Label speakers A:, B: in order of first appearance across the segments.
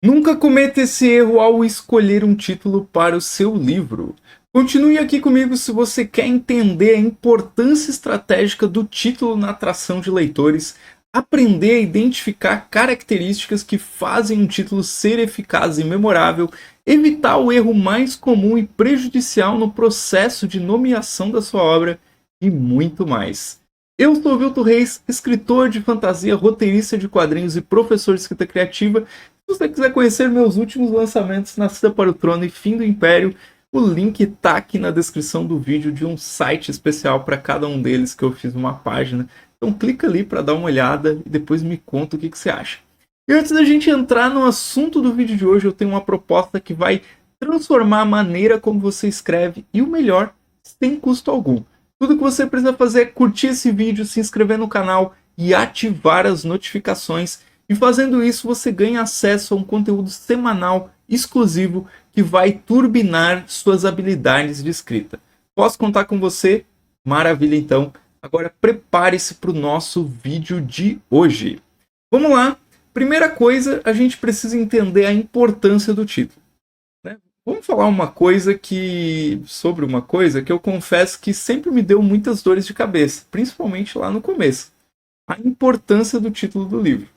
A: Nunca cometa esse erro ao escolher um título para o seu livro. Continue aqui comigo se você quer entender a importância estratégica do título na atração de leitores, aprender a identificar características que fazem um título ser eficaz e memorável, evitar o erro mais comum e prejudicial no processo de nomeação da sua obra e muito mais. Eu sou o Vilto Reis, escritor de fantasia, roteirista de quadrinhos e professor de escrita criativa. Se você quiser conhecer meus últimos lançamentos, Nascida para o Trono e Fim do Império, o link está aqui na descrição do vídeo de um site especial para cada um deles que eu fiz uma página. Então clica ali para dar uma olhada e depois me conta o que você acha. E antes da gente entrar no assunto do vídeo de hoje, eu tenho uma proposta que vai transformar a maneira como você escreve e o melhor, sem custo algum. Tudo que você precisa fazer é curtir esse vídeo, se inscrever no canal e ativar as notificações. E fazendo isso, você ganha acesso a um conteúdo semanal exclusivo que vai turbinar suas habilidades de escrita. Posso contar com você? Maravilha, então. Agora prepare-se para o nosso vídeo de hoje. Vamos lá. Primeira coisa, a gente precisa entender a importância do título. Vamos falar sobre uma coisa que eu confesso que sempre me deu muitas dores de cabeça, principalmente lá no começo. A importância do título do livro.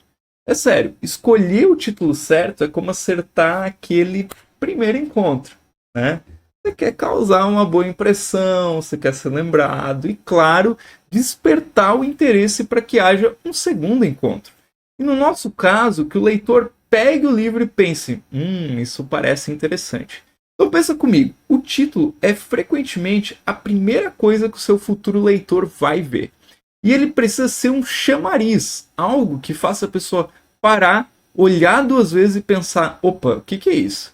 A: É sério, escolher o título certo é como acertar aquele primeiro encontro, né? Você quer causar uma boa impressão, você quer ser lembrado e, claro, despertar o interesse para que haja um segundo encontro. E no nosso caso, que o leitor pegue o livro e pense, isso parece interessante. Então pensa comigo, o título é frequentemente a primeira coisa que o seu futuro leitor vai ver. E ele precisa ser um chamariz, algo que faça a pessoa parar, olhar duas vezes e pensar, opa, o que é isso?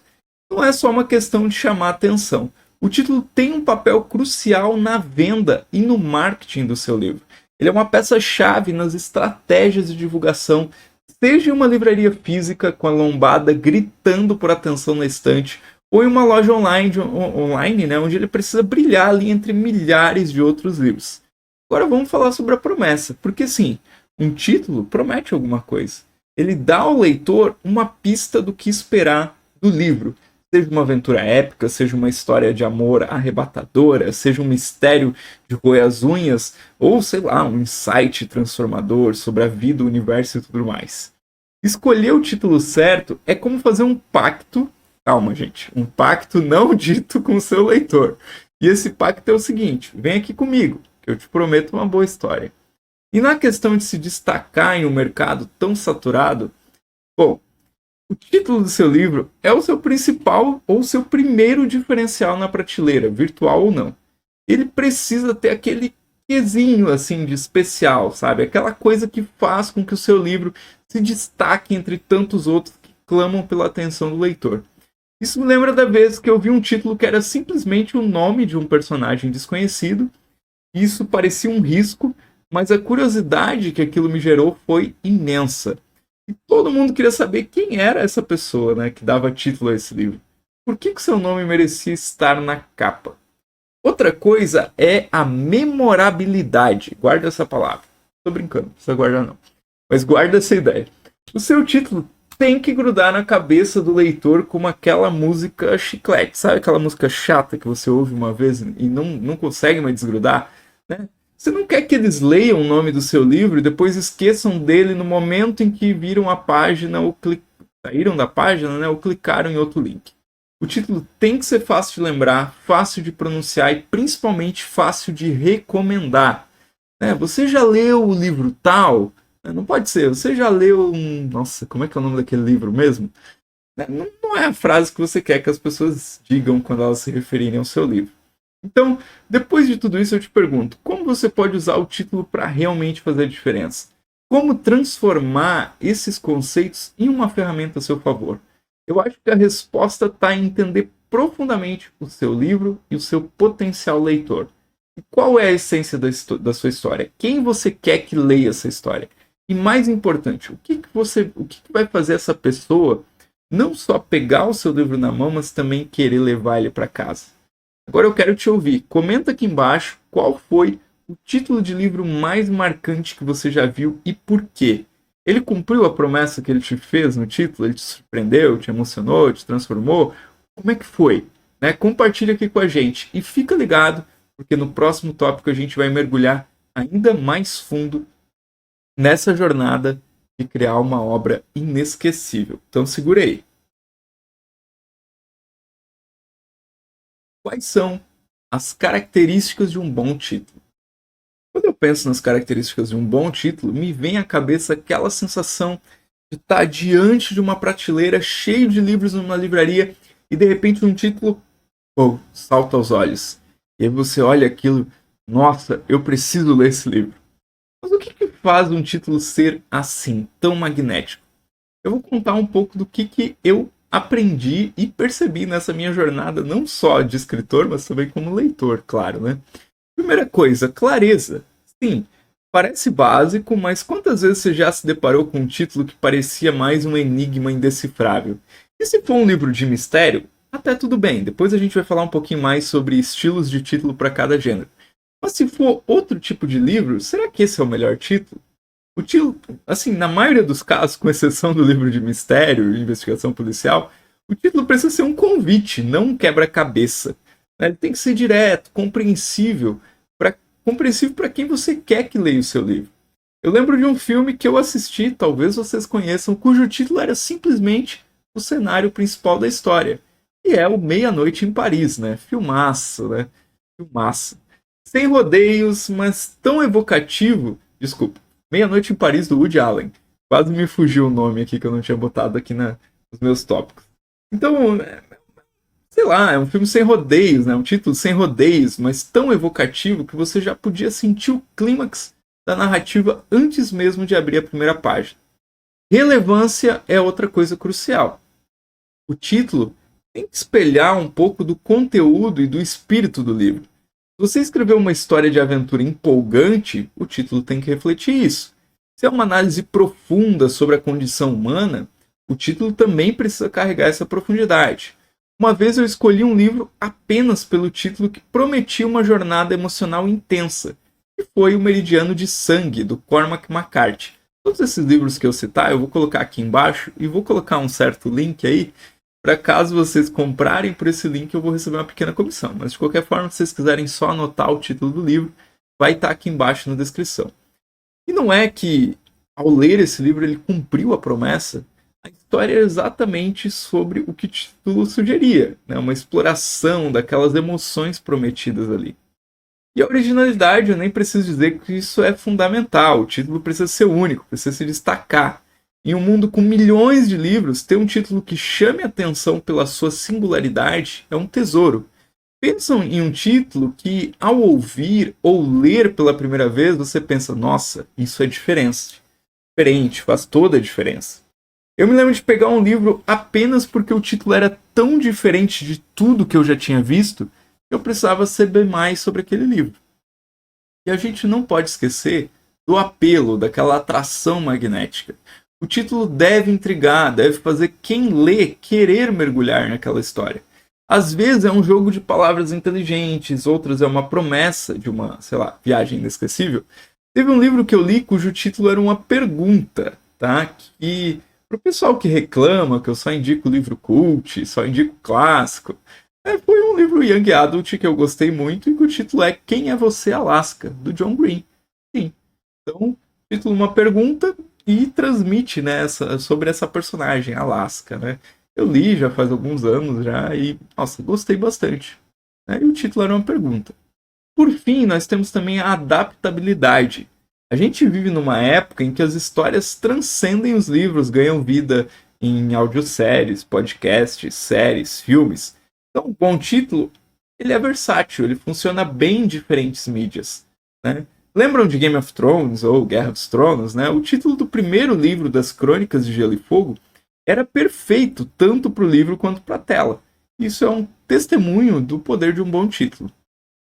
A: Não é só uma questão de chamar atenção. O título tem um papel crucial na venda e no marketing do seu livro. Ele é uma peça-chave nas estratégias de divulgação, seja em uma livraria física com a lombada gritando por atenção na estante, ou em uma loja online, né, onde ele precisa brilhar ali entre milhares de outros livros. Agora vamos falar sobre a promessa, porque sim, um título promete alguma coisa. Ele dá ao leitor uma pista do que esperar do livro. Seja uma aventura épica, seja uma história de amor arrebatadora, seja um mistério de roer as unhas, ou sei lá, um insight transformador sobre a vida, o universo e tudo mais. Escolher o título certo é como fazer um pacto, calma gente, um pacto não dito com o seu leitor. E esse pacto é o seguinte, vem aqui comigo, que eu te prometo uma boa história. E na questão de se destacar em um mercado tão saturado, bom, o título do seu livro é o seu principal ou seu primeiro diferencial na prateleira, virtual ou não. Ele precisa ter aquele quezinho assim de especial, sabe? Aquela coisa que faz com que o seu livro se destaque entre tantos outros que clamam pela atenção do leitor. Isso me lembra da vez que eu vi um título que era simplesmente o nome de um personagem desconhecido. Isso parecia um risco, mas a curiosidade que aquilo me gerou foi imensa. E todo mundo queria saber quem era essa pessoa, né, que dava título a esse livro. Por que seu nome merecia estar na capa? Outra coisa é a memorabilidade. Guarda essa palavra. Tô brincando, não precisa guardar não. Mas guarda essa ideia. O seu título tem que grudar na cabeça do leitor como aquela música chiclete. Sabe aquela música chata que você ouve uma vez e não consegue mais desgrudar? Né? Você não quer que eles leiam o nome do seu livro e depois esqueçam dele no momento em que viram a página ou saíram da página, né, ou clicaram em outro link. O título tem que ser fácil de lembrar, fácil de pronunciar e principalmente fácil de recomendar. Você já leu o livro tal? Não pode ser, você já leu um... Nossa, como é que é o nome daquele livro mesmo? Não é a frase que você quer que as pessoas digam quando elas se referirem ao seu livro. Então, depois de tudo isso, eu te pergunto, como você pode usar o título para realmente fazer a diferença? Como transformar esses conceitos em uma ferramenta a seu favor? Eu acho que a resposta está em entender profundamente o seu livro e o seu potencial leitor. E qual é a essência da sua história? Quem você quer que leia essa história? E mais importante, o que vai fazer essa pessoa não só pegar o seu livro na mão, mas também querer levar ele para casa? Agora eu quero te ouvir. Comenta aqui embaixo qual foi o título de livro mais marcante que você já viu e por quê. Ele cumpriu a promessa que ele te fez no título? Ele te surpreendeu, te emocionou, te transformou? Como é que foi? Né? Compartilha aqui com a gente e fica ligado, porque no próximo tópico a gente vai mergulhar ainda mais fundo nessa jornada de criar uma obra inesquecível. Então segura aí. Quais são as características de um bom título? Quando eu penso nas características de um bom título, me vem à cabeça aquela sensação de estar diante de uma prateleira cheia de livros numa livraria e de repente um título salta aos olhos. E aí você olha aquilo, nossa, eu preciso ler esse livro. Mas o que faz um título ser assim, tão magnético? Eu vou contar um pouco do que eu aprendi e percebi nessa minha jornada, não só de escritor, mas também como leitor, claro, né? Primeira coisa, clareza. Sim, parece básico, mas quantas vezes você já se deparou com um título que parecia mais um enigma indecifrável? E se for um livro de mistério, até tudo bem, depois a gente vai falar um pouquinho mais sobre estilos de título para cada gênero. Mas se for outro tipo de livro, será que esse é o melhor título? O título, assim, na maioria dos casos, com exceção do livro de mistério e investigação policial, o título precisa ser um convite, não um quebra-cabeça. Ele tem que ser direto, compreensível para quem você quer que leia o seu livro. Eu lembro de um filme que eu assisti, talvez vocês conheçam, cujo título era simplesmente o cenário principal da história. E é o Meia-Noite em Paris, né? Filmaço, né? Filmaço. Sem rodeios, mas tão evocativo. Desculpa. Meia-Noite em Paris, do Woody Allen. Quase me fugiu o nome aqui que eu não tinha botado aqui nos meus tópicos. Então, sei lá, é um filme sem rodeios, né? Um título sem rodeios, mas tão evocativo que você já podia sentir o clímax da narrativa antes mesmo de abrir a primeira página. Relevância é outra coisa crucial. O título tem que espelhar um pouco do conteúdo e do espírito do livro. Se você escrever uma história de aventura empolgante, o título tem que refletir isso. Se é uma análise profunda sobre a condição humana, o título também precisa carregar essa profundidade. Uma vez eu escolhi um livro apenas pelo título que prometia uma jornada emocional intensa, que foi O Meridiano de Sangue, do Cormac McCarthy. Todos esses livros que eu citar, eu vou colocar aqui embaixo e vou colocar um certo link aí, para caso vocês comprarem por esse link eu vou receber uma pequena comissão. Mas de qualquer forma, se vocês quiserem só anotar o título do livro, vai estar aqui embaixo na descrição. E não é que ao ler esse livro ele cumpriu a promessa. A história é exatamente sobre o que o título sugeria, né? Uma exploração daquelas emoções prometidas ali. E a originalidade, eu nem preciso dizer que isso é fundamental. O título precisa ser único, precisa se destacar. Em um mundo com milhões de livros, ter um título que chame a atenção pela sua singularidade é um tesouro. Pensam em um título que, ao ouvir ou ler pela primeira vez, você pensa, nossa, isso é diferente, faz toda a diferença. Eu me lembro de pegar um livro apenas porque o título era tão diferente de tudo que eu já tinha visto, que eu precisava saber mais sobre aquele livro. E a gente não pode esquecer do apelo, daquela atração magnética. O título deve intrigar, deve fazer quem lê querer mergulhar naquela história. Às vezes é um jogo de palavras inteligentes, outras é uma promessa de uma, sei lá, viagem inesquecível. Teve um livro que eu li cujo título era uma pergunta, tá? Que pro pessoal que reclama que eu só indico livro cult, só indico clássico, foi um livro Young Adult que eu gostei muito e que o título é Quem é Você, Alaska, do John Green. Sim. Então, título uma pergunta e transmite, né, sobre essa personagem, Alaska, né? Eu li já faz alguns anos já e, nossa, gostei bastante. Né? E o título era uma pergunta. Por fim, nós temos também a adaptabilidade. A gente vive numa época em que as histórias transcendem os livros, ganham vida em audioséries, podcasts, séries, filmes. Então, um bom título, ele é versátil, ele funciona bem em diferentes mídias. Né? Lembram de Game of Thrones ou Guerra dos Tronos? Né? O título do primeiro livro das Crônicas de Gelo e Fogo era perfeito tanto para o livro quanto para a tela. Isso é um testemunho do poder de um bom título.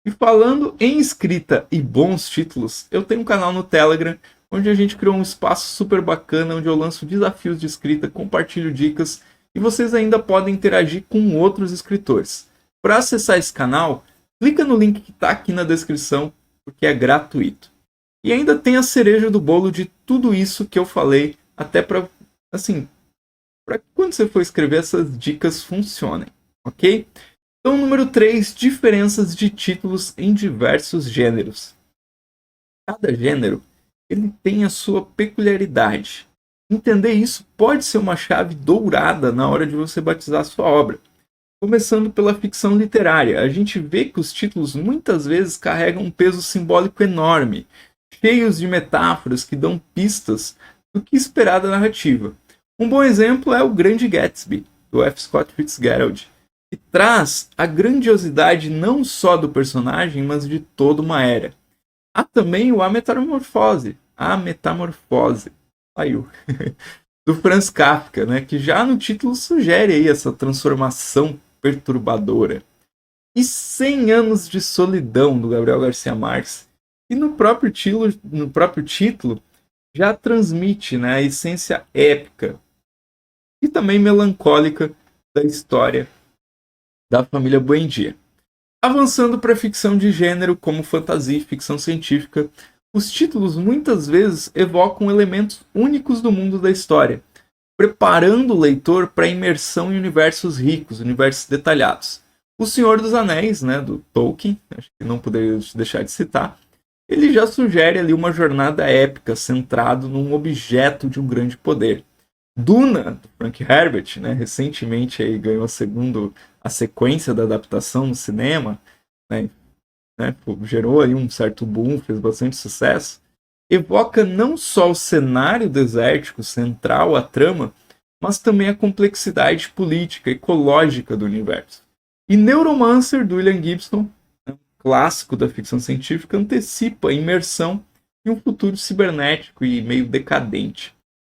A: E falando em escrita e bons títulos, eu tenho um canal no Telegram onde a gente criou um espaço super bacana onde eu lanço desafios de escrita, compartilho dicas e vocês ainda podem interagir com outros escritores. Para acessar esse canal, clica no link que está aqui na descrição porque é gratuito. E ainda tem a cereja do bolo de tudo isso que eu falei até para, assim, para que quando você for escrever essas dicas funcionem, ok? Então, número 3, diferenças de títulos em diversos gêneros. Cada gênero ele tem a sua peculiaridade. Entender isso pode ser uma chave dourada na hora de você batizar a sua obra. Começando pela ficção literária, a gente vê que os títulos muitas vezes carregam um peso simbólico enorme, cheios de metáforas que dão pistas do que esperar da narrativa. Um bom exemplo é O Grande Gatsby, do F. Scott Fitzgerald, que traz a grandiosidade não só do personagem, mas de toda uma era. Há também o A Metamorfose, saiu, do Franz Kafka, né, que já no título sugere aí essa transformação perturbadora. E 100 Anos de Solidão, do Gabriel Garcia Marques, e no próprio título já transmite, né, a essência épica e também melancólica da história da família Buendia. Avançando para a ficção de gênero, como fantasia e ficção científica, os títulos muitas vezes evocam elementos únicos do mundo da história, preparando o leitor para a imersão em universos ricos, universos detalhados. O Senhor dos Anéis, né, do Tolkien, acho que não poderia deixar de citar, ele já sugere ali uma jornada épica centrado num objeto de um grande poder. Duna, do Frank Herbert, né, recentemente aí ganhou a sequência da adaptação no cinema, né, gerou aí um certo boom, fez bastante sucesso, evoca não só o cenário desértico central à trama, mas também a complexidade política, ecológica do universo. E Neuromancer, do William Gibson, um clássico da ficção científica, antecipa a imersão em um futuro cibernético e meio decadente.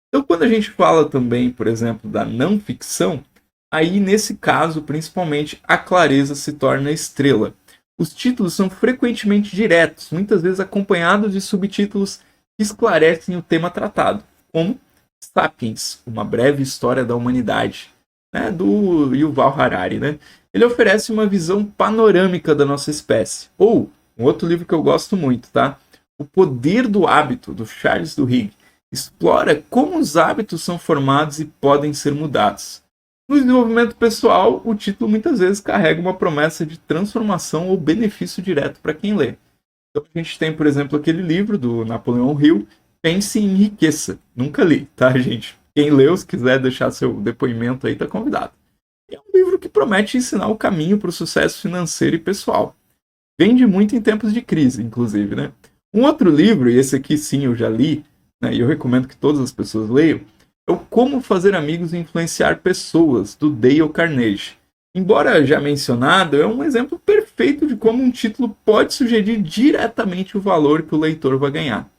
A: Então, quando a gente fala também, por exemplo, da não ficção, aí nesse caso, principalmente, a clareza se torna estrela. Os títulos são frequentemente diretos, muitas vezes acompanhados de subtítulos que esclarecem o tema tratado, como Sapiens, uma breve história da humanidade, né, do Yuval Harari. Né? Ele oferece uma visão panorâmica da nossa espécie. Ou, um outro livro que eu gosto muito, tá? O Poder do Hábito, do Charles Duhigg, explora como os hábitos são formados e podem ser mudados. No desenvolvimento pessoal, o título muitas vezes carrega uma promessa de transformação ou benefício direto para quem lê. Então a gente tem, por exemplo, aquele livro do Napoleão Hill, Pense e Enriqueça. Nunca li, tá, gente? Quem leu, se quiser deixar seu depoimento aí, tá convidado. É um livro que promete ensinar o caminho para o sucesso financeiro e pessoal. Vende muito em tempos de crise, inclusive, né? Um outro livro, e esse aqui sim eu já li, né, e eu recomendo que todas as pessoas leiam, é o Como Fazer Amigos e Influenciar Pessoas, do Dale Carnegie. Embora já mencionado, é um exemplo perfeito de como um título pode sugerir diretamente o valor que o leitor vai ganhar.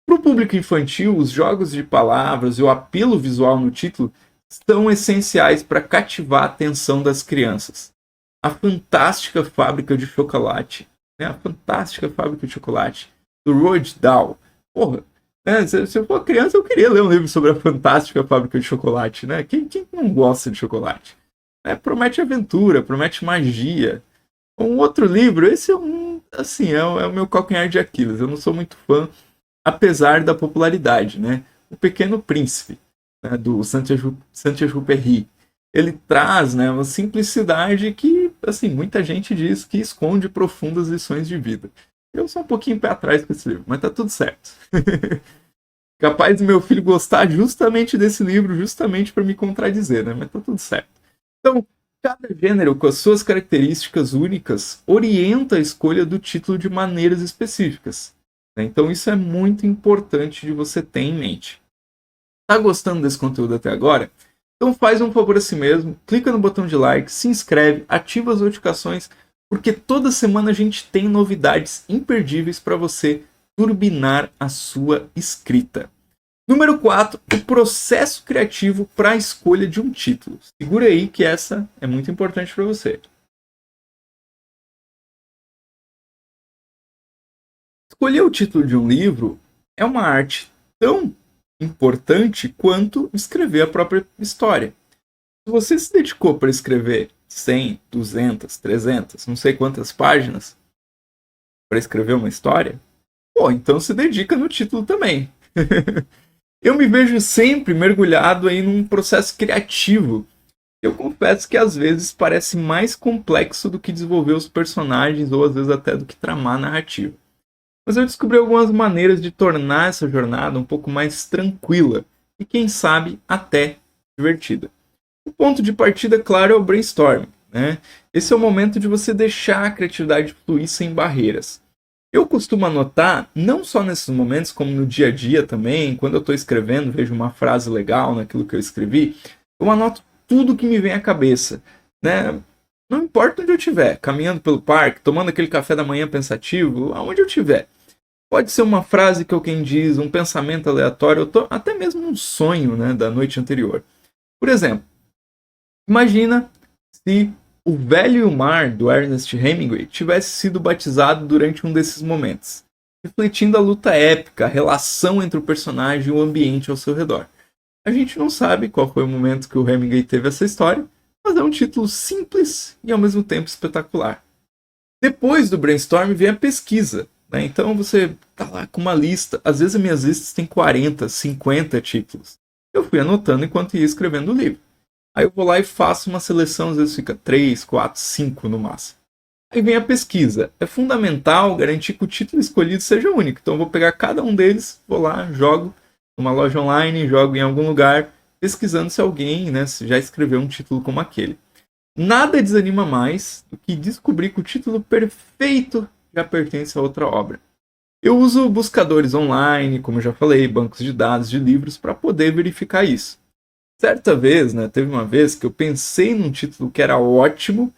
A: Para o público infantil, os jogos de palavras e o apelo visual no título são essenciais para cativar a atenção das crianças. A Fantástica Fábrica de Chocolate, né? A Fantástica Fábrica de Chocolate, do Roald Dahl. Porra, né? Se eu for criança, eu queria ler um livro sobre a Fantástica Fábrica de Chocolate, né? Quem não gosta de chocolate? Promete aventura, promete magia. Um outro livro, esse é é o meu calcanhar de Aquiles. Eu não sou muito fã, apesar da popularidade, né? O Pequeno Príncipe, né? Do Saint-Exupéry. Ele traz, né, uma simplicidade que, assim, muita gente diz que esconde profundas lições de vida. Eu sou um pouquinho pé atrás com esse livro, mas tá tudo certo. Capaz do meu filho gostar justamente desse livro, justamente para me contradizer, né? Mas tá tudo certo. Então, cada gênero, com as suas características únicas, orienta a escolha do título de maneiras específicas. Né? Então, isso é muito importante de você ter em mente. Tá gostando desse conteúdo até agora? Então faz um favor a si mesmo, clica no botão de like, se inscreve, ativa as notificações, porque toda semana a gente tem novidades imperdíveis para você turbinar a sua escrita. Número 4, o processo criativo para a escolha de um título. Segura aí que essa é muito importante para você. Escolher o título de um livro é uma arte tão importante quanto escrever a própria história. Se você se dedicou para escrever 100, 200, 300, não sei quantas páginas para escrever uma história, então se dedica no título também. Eu me vejo sempre mergulhado aí num processo criativo. Eu confesso que às vezes parece mais complexo do que desenvolver os personagens ou às vezes até do que tramar a narrativa. Mas eu descobri algumas maneiras de tornar essa jornada um pouco mais tranquila e, quem sabe, até divertida. O ponto de partida, claro, é o brainstorming, né? Esse é o momento de você deixar a criatividade fluir sem barreiras. Eu costumo anotar, não só nesses momentos, como no dia a dia também, quando eu estou escrevendo, vejo uma frase legal naquilo que eu escrevi, eu anoto tudo que me vem à cabeça, né? Não importa onde eu estiver, caminhando pelo parque, tomando aquele café da manhã pensativo, aonde eu estiver. Pode ser uma frase que alguém diz, um pensamento aleatório, até mesmo um sonho, né, da noite anterior. Por exemplo, imagina se O Velho e o Mar, do Ernest Hemingway, tivesse sido batizado durante um desses momentos, refletindo a luta épica, a relação entre o personagem e o ambiente ao seu redor. A gente não sabe qual foi o momento que o Hemingway teve essa história, mas é um título simples e ao mesmo tempo espetacular. Depois do brainstorm vem a pesquisa, né? Então você tá lá com uma lista, às vezes as minhas listas têm 40, 50 títulos. Eu fui anotando enquanto ia escrevendo o livro. Aí eu vou lá e faço uma seleção, às vezes fica 3, 4, 5 no máximo. Aí vem a pesquisa. É fundamental garantir que o título escolhido seja único. Então eu vou pegar cada um deles, vou lá, jogo numa loja online, jogo em algum lugar, pesquisando se alguém, né, já escreveu um título como aquele. Nada desanima mais do que descobrir que o título perfeito já pertence a outra obra. Eu uso buscadores online, como eu já falei, bancos de dados de livros para poder verificar isso. Certa vez, né, teve uma vez que eu pensei num título que era ótimo,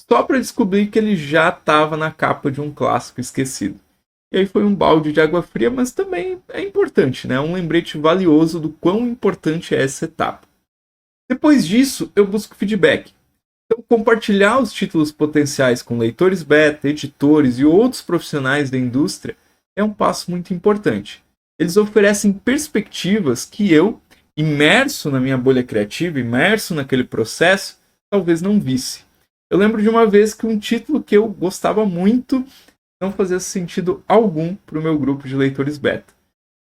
A: só para descobrir que ele já estava na capa de um clássico esquecido. E aí foi um balde de água fria, mas também é importante, né? Um lembrete valioso do quão importante é essa etapa. Depois disso, eu busco feedback. Então, compartilhar os títulos potenciais com leitores beta, editores e outros profissionais da indústria é um passo muito importante. Eles oferecem perspectivas que eu, imerso na minha bolha criativa, imerso naquele processo, talvez não visse. Eu lembro de uma vez que um título que eu gostava muito não fazia sentido algum para o meu grupo de leitores beta.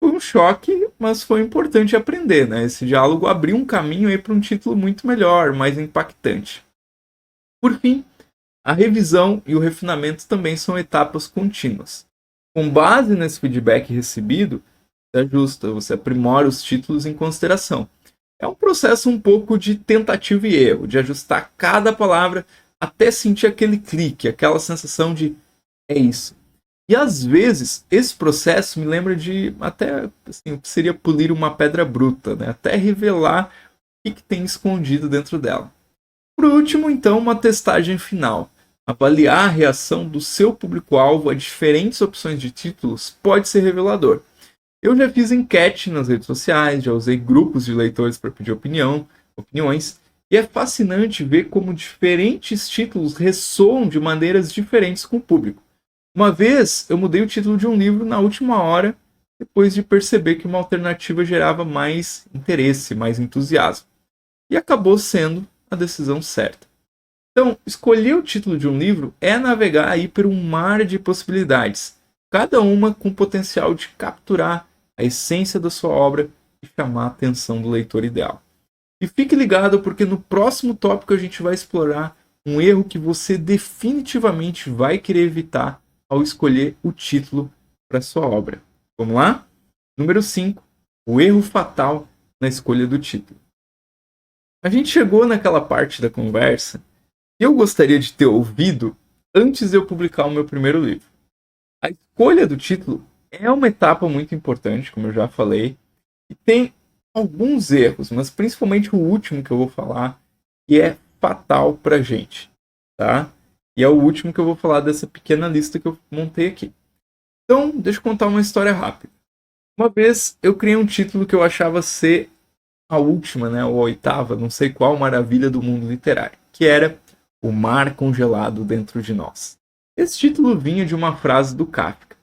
A: Foi um choque, mas foi importante aprender, né? Esse diálogo abriu um caminho aí para um título muito melhor, mais impactante. Por fim, a revisão e o refinamento também são etapas contínuas. Com base nesse feedback recebido, você ajusta, você aprimora os títulos em consideração. É um processo um pouco de tentativa e erro, de ajustar cada palavra até sentir aquele clique, aquela sensação de é isso. E às vezes esse processo me lembra de até assim, o que seria polir uma pedra bruta, né? Até revelar o que tem escondido dentro dela. Por último, então, uma testagem final. Avaliar a reação do seu público-alvo a diferentes opções de títulos pode ser revelador. Eu já fiz enquete nas redes sociais, já usei grupos de leitores para pedir opiniões, e é fascinante ver como diferentes títulos ressoam de maneiras diferentes com o público. Uma vez eu mudei o título de um livro na última hora, depois de perceber que uma alternativa gerava mais interesse, mais entusiasmo. E acabou sendo a decisão certa. Então, escolher o título de um livro é navegar aí por um mar de possibilidades, cada uma com potencial de capturar a essência da sua obra e chamar a atenção do leitor ideal. E fique ligado porque no próximo tópico a gente vai explorar um erro que você definitivamente vai querer evitar ao escolher o título para sua obra. Vamos lá? Número 5. O erro fatal na escolha do título. A gente chegou naquela parte da conversa que eu gostaria de ter ouvido antes de eu publicar o meu primeiro livro. A escolha do título é uma etapa muito importante, como eu já falei, e tem alguns erros, mas principalmente o último que eu vou falar, que é fatal pra gente, tá? E é o último que eu vou falar dessa pequena lista que eu montei aqui. Então, deixa eu contar uma história rápida. Uma vez eu criei um título que eu achava ser a última, né, ou a oitava, não sei qual maravilha do mundo literário, que era O Mar Congelado Dentro de Nós. Esse título vinha de uma frase do Kafka.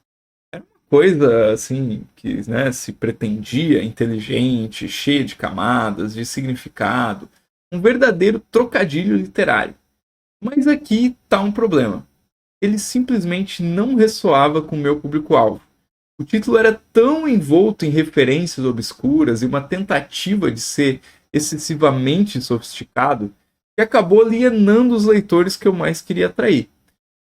A: Era uma coisa assim que, né, se pretendia inteligente, cheia de camadas, de significado, um verdadeiro trocadilho literário. Mas aqui está um problema. Ele simplesmente não ressoava com o meu público-alvo. O título era tão envolto em referências obscuras e uma tentativa de ser excessivamente sofisticado que acabou alienando os leitores que eu mais queria atrair.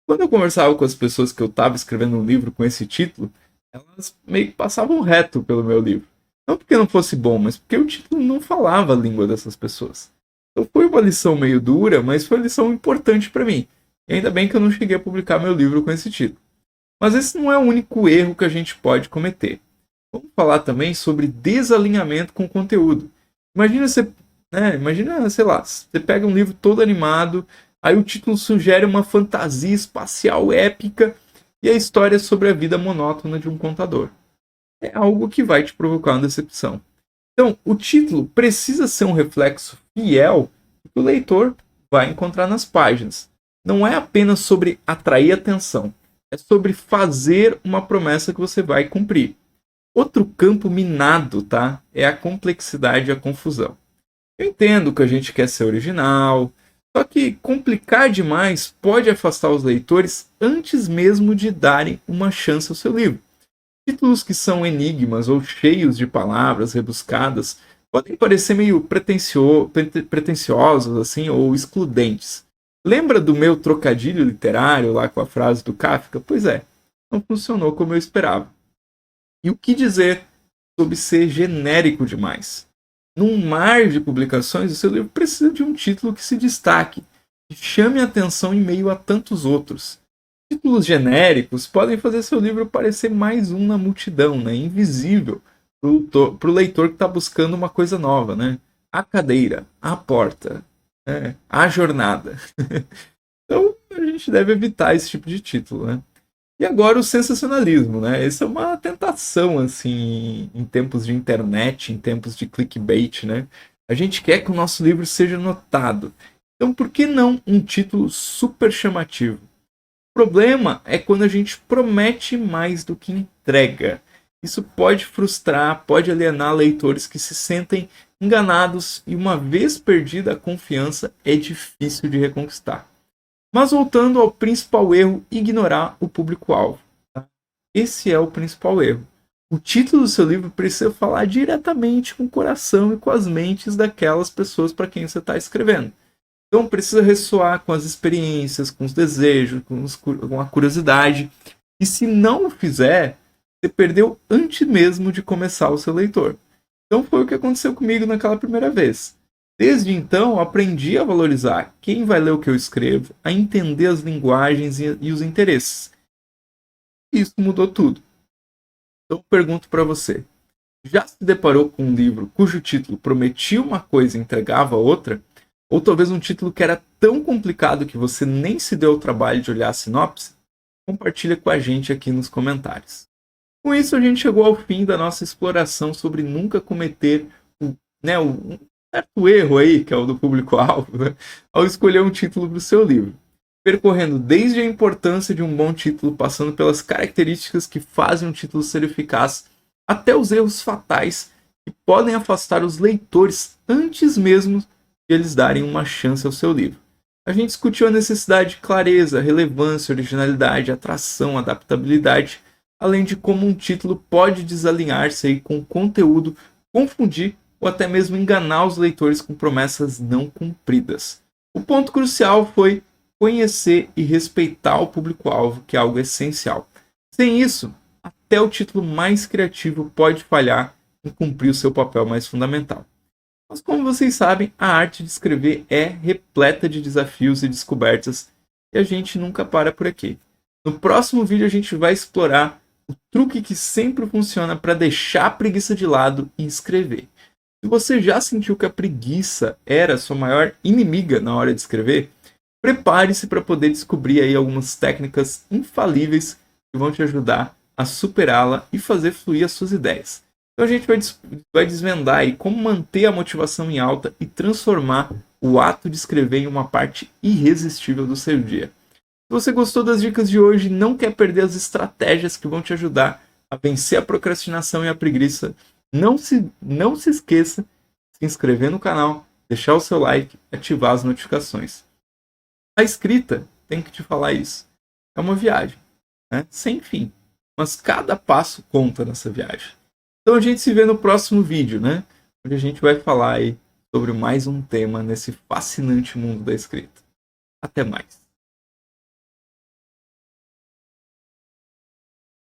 A: Quando eu conversava com as pessoas que eu estava escrevendo um livro com esse título, elas meio que passavam reto pelo meu livro. Não porque não fosse bom, mas porque o título não falava a língua dessas pessoas. Então foi uma lição meio dura, mas foi uma lição importante para mim. E ainda bem que eu não cheguei a publicar meu livro com esse título. Mas esse não é o único erro que a gente pode cometer. Vamos falar também sobre desalinhamento com o conteúdo. Imagina você, imagina, sei lá, você pega um livro todo animado, aí o título sugere uma fantasia espacial épica e a história é sobre a vida monótona de um contador. É algo que vai te provocar uma decepção. Então, o título precisa ser um reflexo fiel do que o leitor vai encontrar nas páginas. Não é apenas sobre atrair atenção, é sobre fazer uma promessa que você vai cumprir. Outro campo minado, tá? É a complexidade e a confusão. Eu entendo que a gente quer ser original, só que complicar demais pode afastar os leitores antes mesmo de darem uma chance ao seu livro. Títulos que são enigmas ou cheios de palavras rebuscadas podem parecer meio pretensiosos assim, ou excludentes. Lembra do meu trocadilho literário lá com a frase do Kafka? Pois é, não funcionou como eu esperava. E o que dizer sobre ser genérico demais? Num mar de publicações, o seu livro precisa de um título que se destaque, que chame a atenção em meio a tantos outros. Títulos genéricos podem fazer seu livro parecer mais um na multidão, né? Invisível para o leitor que está buscando uma coisa nova. Né? A cadeira, a porta, a jornada. Então a gente deve evitar esse tipo de título. Né? E agora o sensacionalismo, né? Essa é uma tentação, assim, em tempos de internet, em tempos de clickbait, né? A gente quer que o nosso livro seja notado. Então, por que não um título super chamativo? O problema é quando a gente promete mais do que entrega. Isso pode frustrar, pode alienar leitores que se sentem enganados e, uma vez perdida a confiança, é difícil de reconquistar. Mas voltando ao principal erro, ignorar o público-alvo. Tá? Esse é o principal erro. O título do seu livro precisa falar diretamente com o coração e com as mentes daquelas pessoas para quem você está escrevendo. Então precisa ressoar com as experiências, com os desejos, com a curiosidade. E se não o fizer, você perdeu antes mesmo de começar o seu leitor. Então foi o que aconteceu comigo naquela primeira vez. Desde então, aprendi a valorizar quem vai ler o que eu escrevo, a entender as linguagens e os interesses. Isso mudou tudo. Então eu pergunto para você, já se deparou com um livro cujo título prometia uma coisa e entregava outra? Ou talvez um título que era tão complicado que você nem se deu o trabalho de olhar a sinopse? Compartilha com a gente aqui nos comentários. Com isso, a gente chegou ao fim da nossa exploração sobre nunca cometer um certo erro aí, que é o do público-alvo, né, ao escolher um título para o seu livro. Percorrendo desde a importância de um bom título, passando pelas características que fazem um título ser eficaz, até os erros fatais que podem afastar os leitores antes mesmo de eles darem uma chance ao seu livro. A gente discutiu a necessidade de clareza, relevância, originalidade, atração, adaptabilidade, além de como um título pode desalinhar-se aí com o conteúdo, confundir ou até mesmo enganar os leitores com promessas não cumpridas. O ponto crucial foi conhecer e respeitar o público-alvo, que é algo essencial. Sem isso, até o título mais criativo pode falhar em cumprir o seu papel mais fundamental. Mas como vocês sabem, a arte de escrever é repleta de desafios e descobertas e a gente nunca para por aqui. No próximo vídeo a gente vai explorar o truque que sempre funciona para deixar a preguiça de lado e escrever. Se você já sentiu que a preguiça era sua maior inimiga na hora de escrever, prepare-se para poder descobrir aí algumas técnicas infalíveis que vão te ajudar a superá-la e fazer fluir as suas ideias. Então a gente vai desvendar aí como manter a motivação em alta e transformar o ato de escrever em uma parte irresistível do seu dia. Se você gostou das dicas de hoje e não quer perder as estratégias que vão te ajudar a vencer a procrastinação e a preguiça, não se esqueça de se inscrever no canal, deixar o seu like e ativar as notificações. A escrita tem que te falar isso. É uma viagem, né? Sem fim. mas cada passo conta nessa viagem. Então a gente se vê no próximo vídeo, né? Onde a gente vai falar aí sobre mais um tema nesse fascinante mundo da escrita. Até mais.